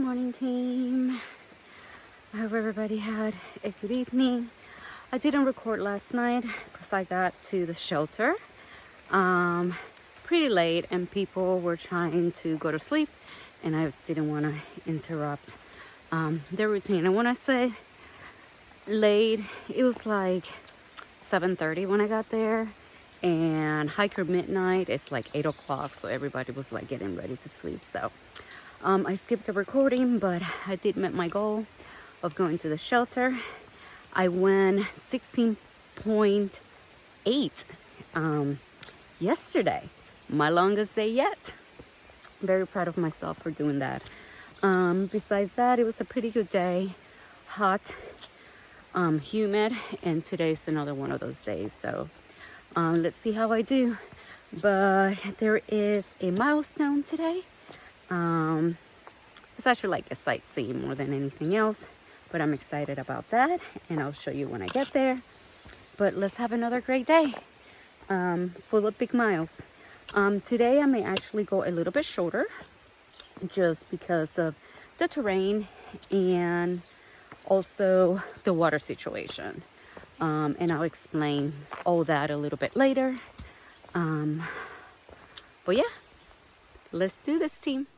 morning, team. I hope everybody had a good evening. I didn't record last night because I got to the shelter pretty late and people were trying to go to sleep and I didn't want to interrupt their routine. And when I say late, it was like 7:30 when I got there, and hiker midnight it's like 8 o'clock, so everybody was like getting ready to sleep. So I skipped the recording, but I did meet my goal of going to the shelter. I went 16.8 yesterday, my longest day yet. Very proud of myself for doing that. Besides that, it was a pretty good day, hot, humid, and today's another one of those days. So let's see how I do. But there is a milestone today. It's actually like a sightseeing more than anything else, but I'm excited about that, and I'll show you when I get there. But let's have another great day, full of big miles. Today I may actually go a little bit shorter just because of the terrain and also the water situation. And I'll explain all that a little bit later. But yeah, let's do this, team.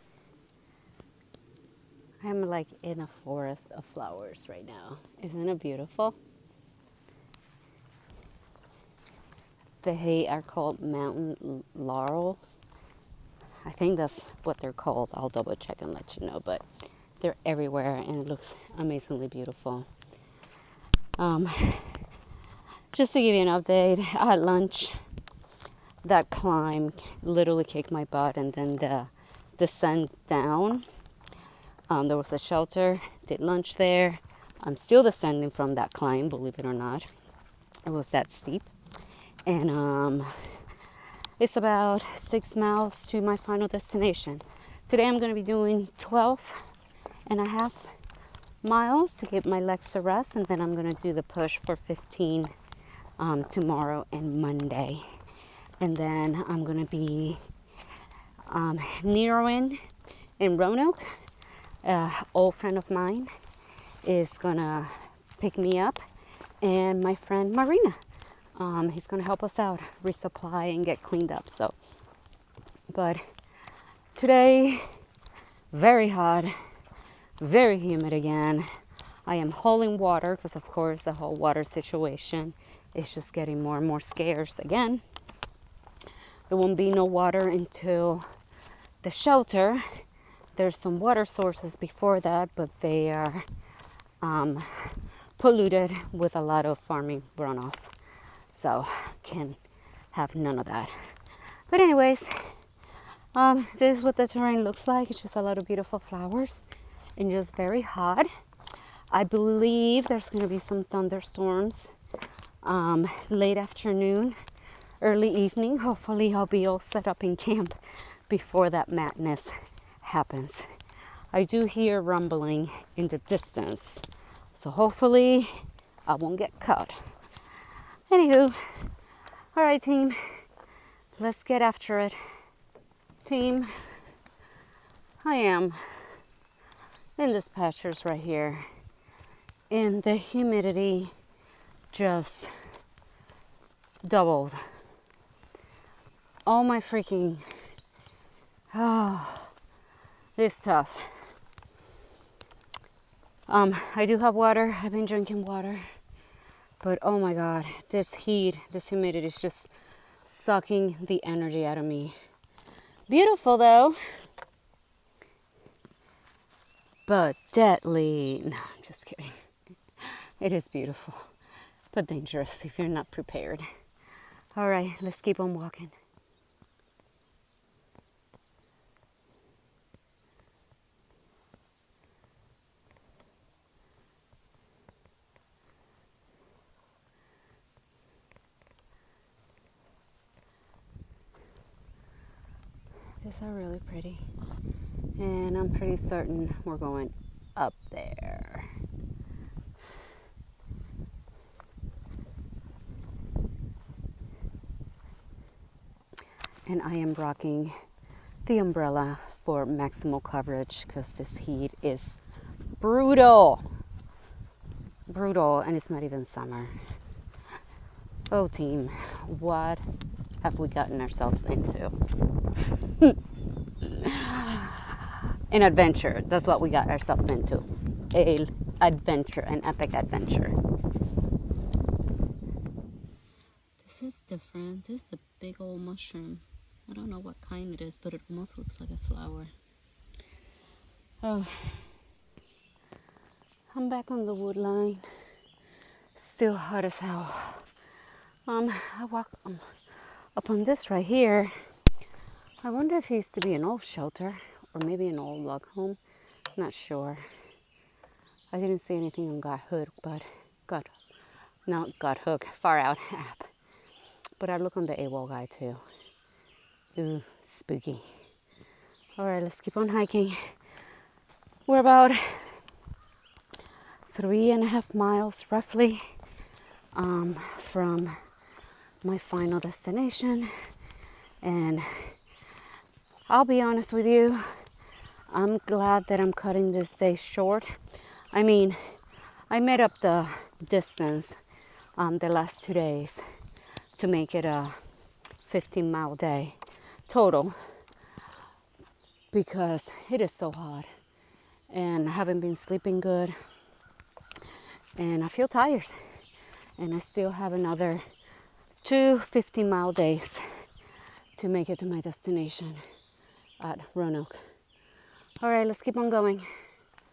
I'm like in a forest of flowers right now. Isn't it beautiful? They are called mountain laurels. I think that's what they're called. I'll double check and let you know, but they're everywhere and it looks amazingly beautiful. Just to give you an update, I had lunch. That climb literally kicked my butt, and then the descent down. There was a shelter, did lunch there. I'm still descending from that climb, believe it or not. It was that steep. And it's about 6 miles to my final destination. Today I'm going to be doing 12.5 miles to give my legs a rest, and then I'm going to do the push for 15 tomorrow and Monday. And then I'm going to be nearing in Roanoke. Old friend of mine is going to pick me up, and my friend Marina. He's going to help us out, resupply and get cleaned up. So, but today, very hot, very humid again. I am hauling water because, of course, the whole water situation is just getting more and more scarce again. There won't be no water until the shelter. There's some water sources before that, but they are polluted with a lot of farming runoff. So can have none of that. But anyways, this is what the terrain looks like. It's just a lot of beautiful flowers and just very hot. I believe there's going to be some thunderstorms late afternoon, early evening. Hopefully I'll be all set up in camp before that madness happens. I do hear rumbling in the distance, so hopefully I won't get caught. Anywho, all right, team, let's get after it. Team, I am in this pastures right here, and the humidity just doubled. Oh my freaking, this is tough. I do have water. I've been drinking water. But oh my God, this heat, this humidity is just sucking the energy out of me. Beautiful though, but deadly. No, I'm just kidding. It is beautiful, but dangerous if you're not prepared. All right, let's keep on walking. These are really pretty, and I'm pretty certain we're going up there. And I am rocking the umbrella for maximal coverage because this heat is brutal. Brutal, and it's not even summer. Oh, team, what have we gotten ourselves into? An adventure. That's what we got ourselves into. An adventure, an epic adventure. This is different. This is a big old mushroom. I don't know what kind it is, but it almost looks like a flower. Oh, I'm back on the Woodline. Still hot as hell. I walk up on this right here. I wonder if it used to be an old shelter or maybe an old log home. Not sure. I didn't see anything on Got Hook, but not Got Hook, Far Out app. But I look on the AWOL guide too. Ooh, spooky. All right, let's keep on hiking. We're about 3.5 miles roughly from my final destination. And I'll be honest with you, I'm glad that I'm cutting this day short. I mean, I made up the distance the last 2 days to make it a 15-mile day total because it is so hot and I haven't been sleeping good and I feel tired, and I still have another 2 15-mile days to make it to my destination at Roanoke. All right, let's keep on going.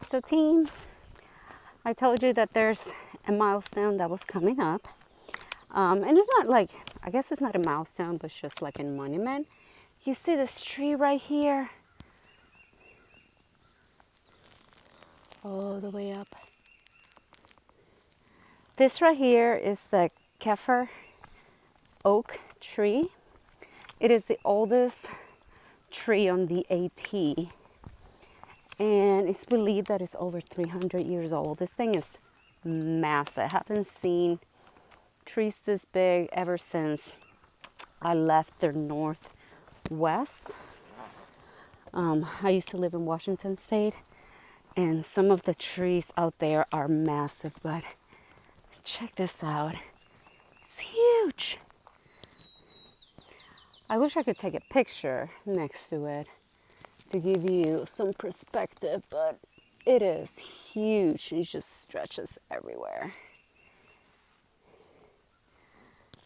So team, I told you that there's a milestone that was coming up. And it's not like, I guess it's not a milestone, but it's just like a monument. You see this tree right here? All the way up. This right here is the Keppel Oak tree. It is the oldest tree on the AT. And it's believed that it's over 300 years old. This thing is massive. I haven't seen trees this big ever since I left the Northwest. I used to live in Washington State, and some of the trees out there are massive, but check this out. It's huge. I wish I could take a picture next to it to give you some perspective, but it is huge. It just stretches everywhere.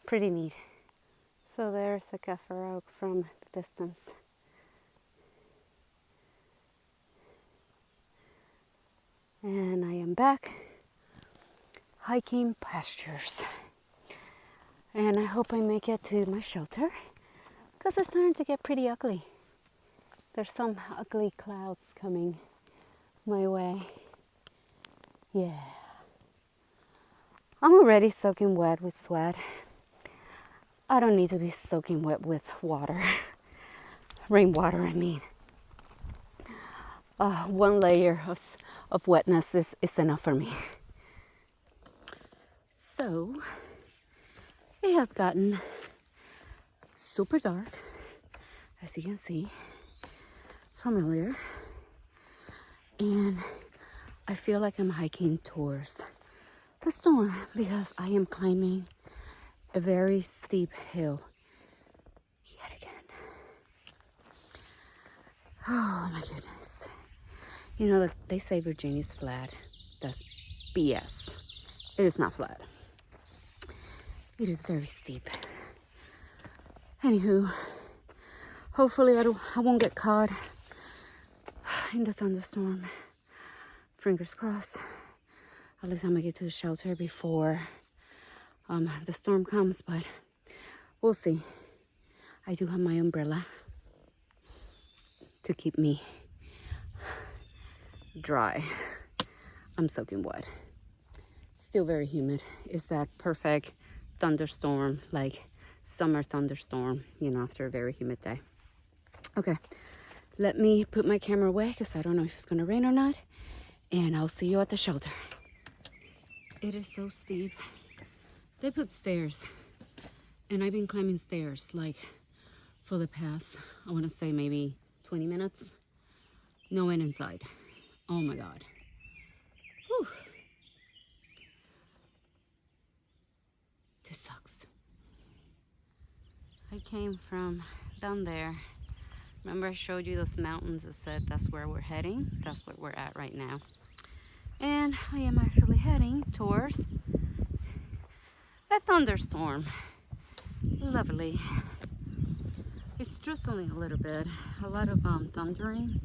Pretty neat. So there's the Keppel Oak from the distance. And I am back hiking pastures. And I hope I make it to my shelter because it's starting to get pretty ugly. There's some ugly clouds coming my way. Yeah. I'm already soaking wet with sweat. I don't need to be soaking wet with water. Rainwater, I mean. One layer of wetness is enough for me. So, it has gotten super dark, as you can see from earlier. And I feel like I'm hiking towards the storm because I am climbing a very steep hill yet again. Oh my goodness. You know, they say Virginia's flat. That's BS. It is not flat. It is very steep. Anywho, hopefully I won't get caught in the thunderstorm. Fingers crossed. At least I'm gonna get to the shelter before the storm comes, but we'll see. I do have my umbrella to keep me dry. I'm soaking wet. Still very humid. It's that perfect thunderstorm, like summer thunderstorm, you know, after a very humid day. Okay, let me put my camera away because I don't know if it's gonna rain or not, and I'll see you at the shelter. It is so steep. They put stairs, and I've been climbing stairs like for the past, I want to say maybe 20 minutes. No one inside. Oh my God. Whew. This sucks. I came from down there. Remember I showed you those mountains that said that's where we're heading? That's what we're at right now. And I am actually heading towards a thunderstorm. Lovely. It's drizzling a little bit. A lot of thundering.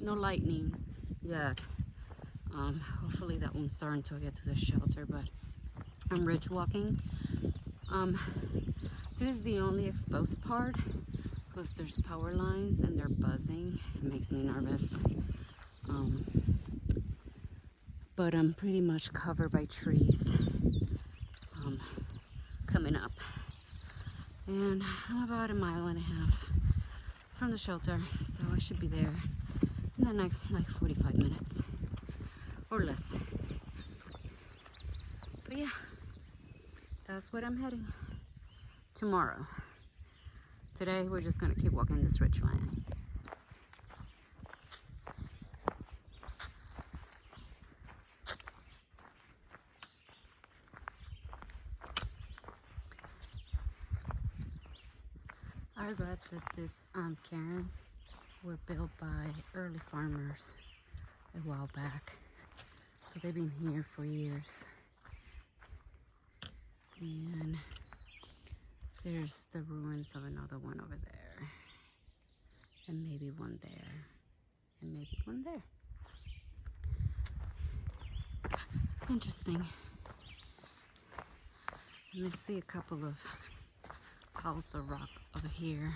No lightning yet. Hopefully that won't start until I get to the shelter, but I'm ridge walking. This is the only exposed part because there's power lines and they're buzzing. It makes me nervous. But I'm pretty much covered by trees coming up. And I'm about 1.5 miles from the shelter, so I should be there in the next like 45 minutes or less. But yeah, that's what I'm heading tomorrow. Today we're just gonna keep walking this ridge line. I read that these cairns were built by early farmers a while back. So they've been here for years. And there's the ruins of another one over there. And maybe one there. And maybe one there. Interesting. Let me see a couple of piles of rock over here.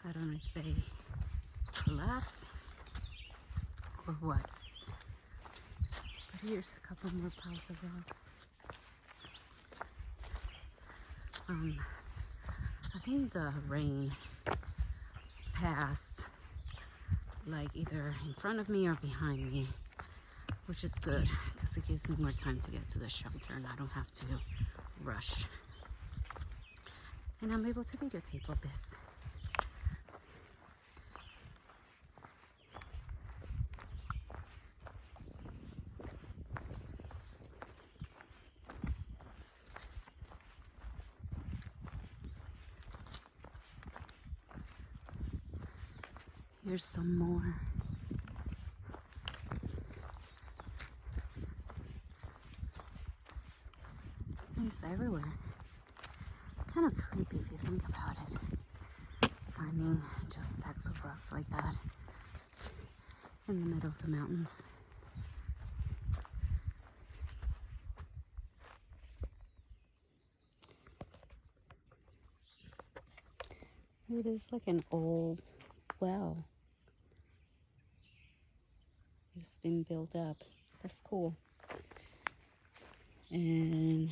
I don't know if they collapse or what. But here's a couple more piles of rocks. I think the rain passed like either in front of me or behind me, which is good because it gives me more time to get to the shelter and I don't have to rush. And I'm able to videotape all this. Here's some more. It's everywhere. Kind of creepy if you think about it. Finding just stacks of rocks like that in the middle of the mountains. It is like an old well. It's been built up. That's cool. And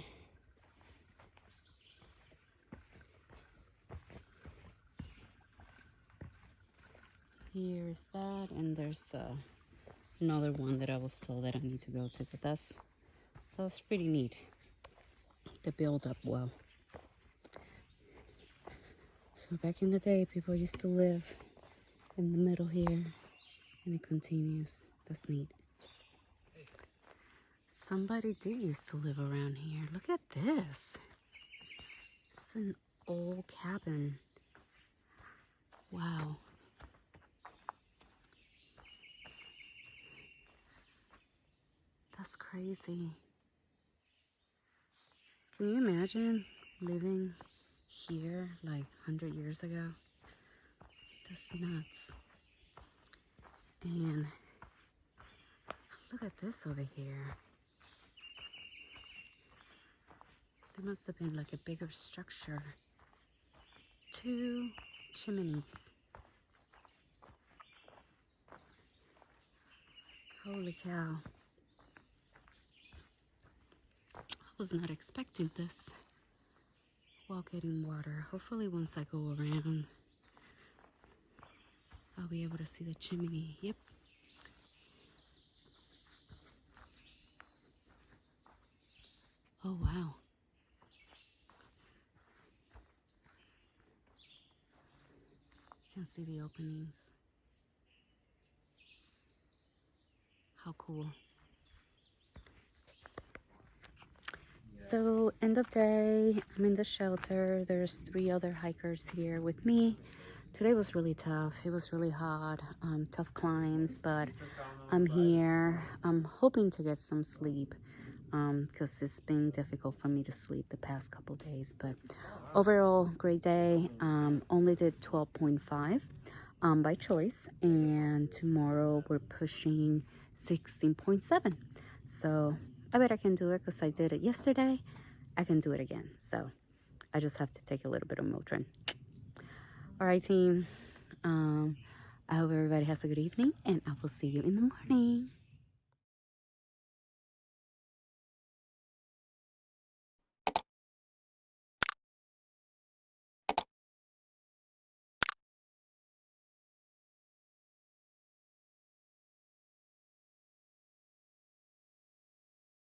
here's that, and there's another one that I was told that I need to go to, but that was pretty neat. The build up well. So back in the day, people used to live in the middle here, and it continues. That's neat. Somebody did used to live around here. Look at this. It's an old cabin. Wow. That's crazy. Can you imagine living here like 100 years ago? That's nuts. And look at this over here. There must have been like a bigger structure. 2 chimneys. Holy cow. I was not expecting this while getting water. Hopefully once I go around, I'll be able to see the chimney. Yep. Oh, wow. You can see the openings. How cool. So end of day, I'm in the shelter. There's 3 other hikers here with me. Today was really tough. It was really hot, tough climbs, but I'm here. I'm hoping to get some sleep because it's been difficult for me to sleep the past couple days. But overall, great day. Only did 12.5 by choice, and tomorrow we're pushing 16.7. So I bet I can do it because I did it yesterday. I can do it again. So I just have to take a little bit of Motrin. All right, team. I hope everybody has a good evening, and I will see you in the morning.